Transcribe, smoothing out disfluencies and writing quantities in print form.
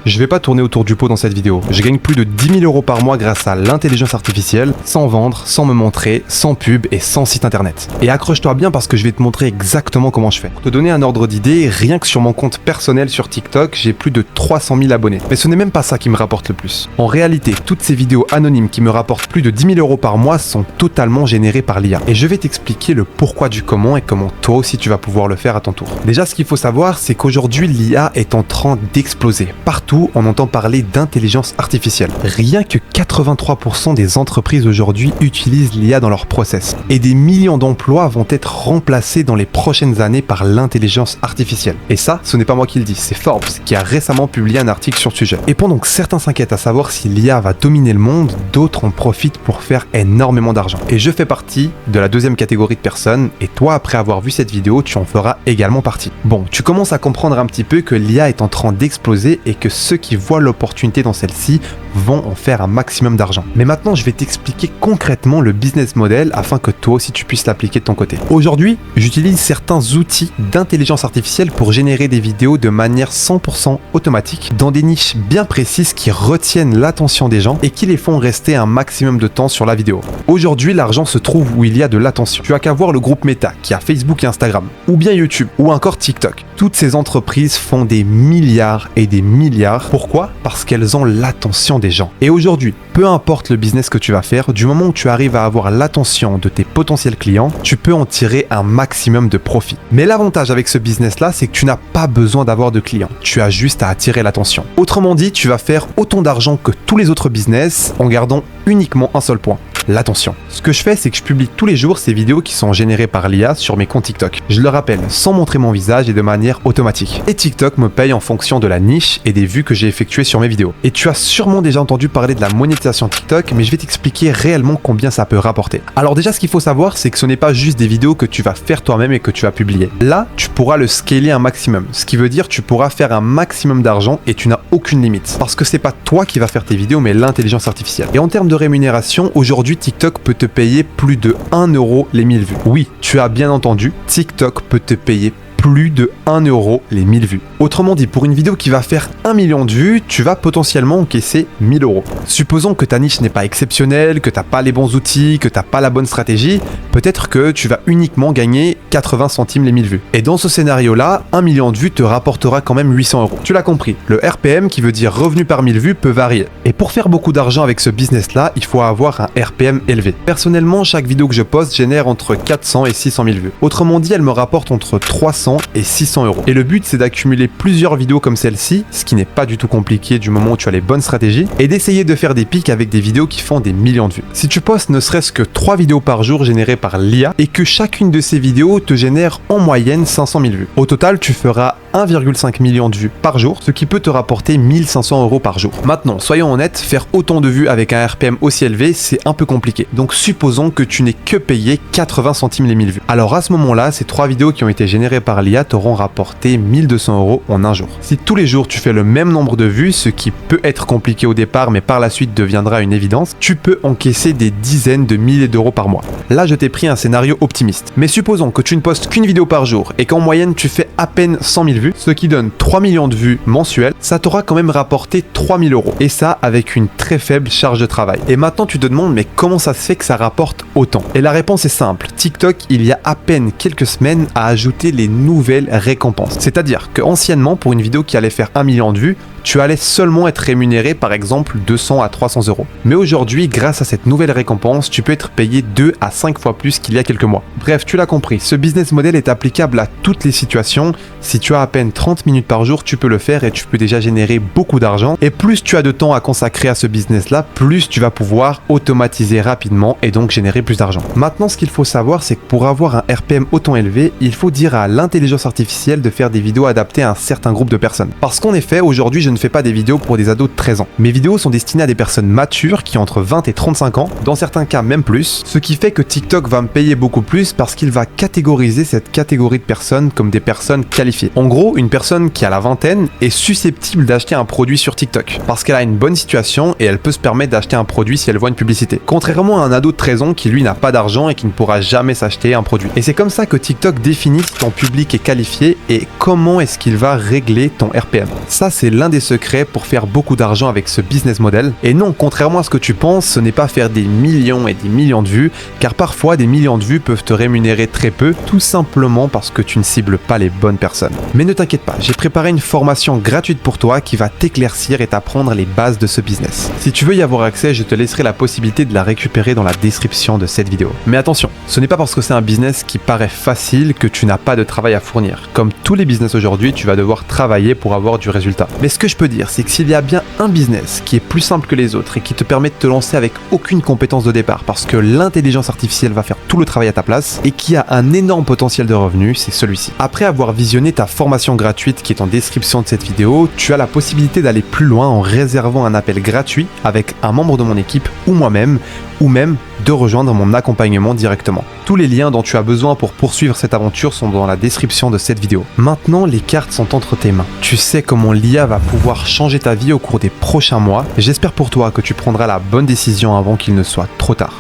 Je vais pas tourner autour du pot dans cette vidéo. Je gagne plus de 10 000 € par mois grâce à l'intelligence artificielle, sans vendre, sans me montrer, sans pub et sans site internet. Et accroche-toi bien parce que je vais te montrer exactement comment je fais. Pour te donner un ordre d'idée, rien que sur mon compte personnel sur TikTok, j'ai plus de 300 000 abonnés. Mais ce n'est même pas ça qui me rapporte le plus. En réalité, toutes ces vidéos anonymes qui me rapportent plus de 10 000 € par mois sont totalement générées par l'IA. Et je vais t'expliquer le pourquoi du comment et comment toi aussi tu vas pouvoir le faire à ton tour. Déjà, ce qu'il faut savoir, c'est qu'aujourd'hui, l'IA est en train d'exploser. Partout, on entend parler d'intelligence artificielle. Rien que 83% des entreprises aujourd'hui utilisent l'IA dans leur process. Et des millions d'emplois vont être remplacés dans les prochaines années par l'intelligence artificielle. Et ça, ce n'est pas moi qui le dis, c'est Forbes qui a récemment publié un article sur ce sujet. Et pendant que certains s'inquiètent à savoir si l'IA va dominer le monde, d'autres en profitent pour faire énormément d'argent. Et je fais partie de la deuxième catégorie de personnes, et toi, après avoir vu cette vidéo, tu en feras également partie. Bon, tu commences à comprendre un petit peu que l'IA est en train d'exploser et que ceux qui voient l'opportunité dans celle-ci vont en faire un maximum d'argent. Mais maintenant, je vais t'expliquer concrètement le business model afin que toi aussi tu puisses l'appliquer de ton côté. Aujourd'hui, j'utilise certains outils d'intelligence artificielle pour générer des vidéos de manière 100% automatique dans des niches bien précises qui retiennent l'attention des gens et qui les font rester un maximum de temps sur la vidéo. Aujourd'hui, l'argent se trouve où il y a de l'attention. Tu as qu'à voir le groupe Meta qui a Facebook et Instagram, ou bien YouTube, ou encore TikTok. Toutes ces entreprises font des milliards et des milliards. Pourquoi ? Parce qu'elles ont l'attention des gens. Et aujourd'hui, peu importe le business que tu vas faire, du moment où tu arrives à avoir l'attention de tes potentiels clients, tu peux en tirer un maximum de profit. Mais l'avantage avec ce business-là, c'est que tu n'as pas besoin d'avoir de clients. Tu as juste à attirer l'attention. Autrement dit, tu vas faire autant d'argent que tous les autres business en gardant uniquement un seul point: l'attention. Ce que je fais, c'est que je publie tous les jours ces vidéos qui sont générées par l'IA sur mes comptes TikTok. Je le rappelle, sans montrer mon visage et de manière automatique. Et TikTok me paye en fonction de la niche et des vues que j'ai effectuées sur mes vidéos. Et tu as sûrement déjà entendu parler de la monétisation TikTok, mais je vais t'expliquer réellement combien ça peut rapporter. Alors déjà, ce qu'il faut savoir, c'est que ce n'est pas juste des vidéos que tu vas faire toi-même et que tu vas publier. Là, tu pourras le scaler un maximum. Ce qui veut dire tu pourras faire un maximum d'argent et tu n'as aucune limite. Parce que c'est pas toi qui vas faire tes vidéos, mais l'intelligence artificielle. Et en termes de rémunération, aujourd'hui, TikTok peut te payer plus de 1 € les 1000 vues. Oui, tu as bien entendu, TikTok peut te payer plus de 1 € les 1000 vues. Autrement dit, pour une vidéo qui va faire 1 million de vues, tu vas potentiellement encaisser 1000 €. Supposons que ta niche n'est pas exceptionnelle, que tu n'as pas les bons outils, que tu n'as pas la bonne stratégie, peut-être que tu vas uniquement gagner 80 centimes les 1000 vues. Et dans ce scénario-là, 1 million de vues te rapportera quand même 800 €. Tu l'as compris, le RPM, qui veut dire revenu par 1000 vues, peut varier. Et pour faire beaucoup d'argent avec ce business-là, il faut avoir un RPM élevé. Personnellement, chaque vidéo que je poste génère entre 400 et 600 000 vues. Autrement dit, elle me rapporte entre 300 et 600 €. Et le but, c'est d'accumuler plusieurs vidéos comme celle-ci, ce qui n'est pas du tout compliqué du moment où tu as les bonnes stratégies, et d'essayer de faire des pics avec des vidéos qui font des millions de vues. Si tu postes ne serait-ce que 3 vidéos par jour générées par l'IA, et que chacune de ces vidéos te génère en moyenne 500 000 vues. Au total, tu feras 1,5 million de vues par jour, ce qui peut te rapporter 1500 € par jour. Maintenant, soyons honnêtes, faire autant de vues avec un RPM aussi élevé, c'est un peu compliqué. Donc supposons que tu n'aies que payé 80 centimes les 1000 vues. Alors à ce moment-là, ces 3 vidéos qui ont été générées par l'IA t'auront rapporté 1200 € en un jour. Si tous les jours tu fais le même nombre de vues, ce qui peut être compliqué au départ mais par la suite deviendra une évidence, tu peux encaisser des dizaines de milliers d'euros par mois. Là, je t'ai pris un scénario optimiste. Mais supposons que tu ne postes qu'une vidéo par jour et qu'en moyenne tu fais à peine 100 000 vues, ce qui donne 3 millions de vues mensuelles, ça t'aura quand même rapporté 3000 €. Et ça avec une très faible charge de travail. Et maintenant tu te demandes, mais comment ça se fait que ça rapporte autant? Et la réponse est simple. TikTok, il y a à peine quelques semaines, a ajouté les nouvelles récompenses. C'est-à-dire qu'anciennement, pour une vidéo qui allait faire 1 million de vues, tu allais seulement être rémunéré par exemple 200 à 300 €. Mais aujourd'hui, grâce à cette nouvelle récompense, tu peux être payé 2 à 5 fois plus qu'il y a quelques mois. Bref, tu l'as compris, ce business model est applicable à toutes les situations. Si tu as à peine 30 minutes par jour, tu peux le faire et tu peux déjà générer beaucoup d'argent. Et plus tu as de temps à consacrer à ce business-là, plus tu vas pouvoir automatiser rapidement et donc générer plus d'argent. Maintenant, ce qu'il faut savoir, c'est que pour avoir un RPM autant élevé, il faut dire à l'intelligence artificielle de faire des vidéos adaptées à un certain groupe de personnes. Parce qu'en effet, aujourd'hui, je ne fais pas des vidéos pour des ados de 13 ans. Mes vidéos sont destinées à des personnes matures qui ont entre 20 et 35 ans, dans certains cas même plus, ce qui fait que TikTok va me payer beaucoup plus parce qu'il va catégoriser cette catégorie de personnes comme des personnes qualifiées. En gros, une personne qui a la vingtaine est susceptible d'acheter un produit sur TikTok parce qu'elle a une bonne situation et elle peut se permettre d'acheter un produit si elle voit une publicité. Contrairement à un ado de 13 ans qui lui n'a pas d'argent et qui ne pourra jamais s'acheter un produit. Et c'est comme ça que TikTok définit si ton public public est qualifié et comment est-ce qu'il va régler ton RPM. Ça, c'est l'un des secrets pour faire beaucoup d'argent avec ce business model. Et non, contrairement à ce que tu penses, ce n'est pas faire des millions et des millions de vues, car parfois des millions de vues peuvent te rémunérer très peu, tout simplement parce que tu ne cibles pas les bonnes personnes. Mais ne t'inquiète pas, j'ai préparé une formation gratuite pour toi qui va t'éclaircir et t'apprendre les bases de ce business. Si tu veux y avoir accès, je te laisserai la possibilité de la récupérer dans la description de cette vidéo. Mais attention, ce n'est pas parce que c'est un business qui paraît facile que tu n'as pas de travail à fournir. Comme tous les business aujourd'hui, tu vas devoir travailler pour avoir du résultat. Mais ce que je peux dire, c'est que s'il y a bien un business qui est plus simple que les autres et qui te permet de te lancer avec aucune compétence de départ parce que l'intelligence artificielle va faire tout le travail à ta place et qui a un énorme potentiel de revenus, c'est celui-ci. Après avoir visionné ta formation gratuite qui est en description de cette vidéo, tu as la possibilité d'aller plus loin en réservant un appel gratuit avec un membre de mon équipe ou moi-même, ou même de rejoindre mon accompagnement directement. Tous les liens dont tu as besoin pour poursuivre cette aventure sont dans la description de cette vidéo. Maintenant, les cartes sont entre tes mains. Tu sais comment l'IA va pouvoir changer ta vie au cours des prochains mois. J'espère pour toi que tu prendras la bonne décision avant qu'il ne soit trop tard.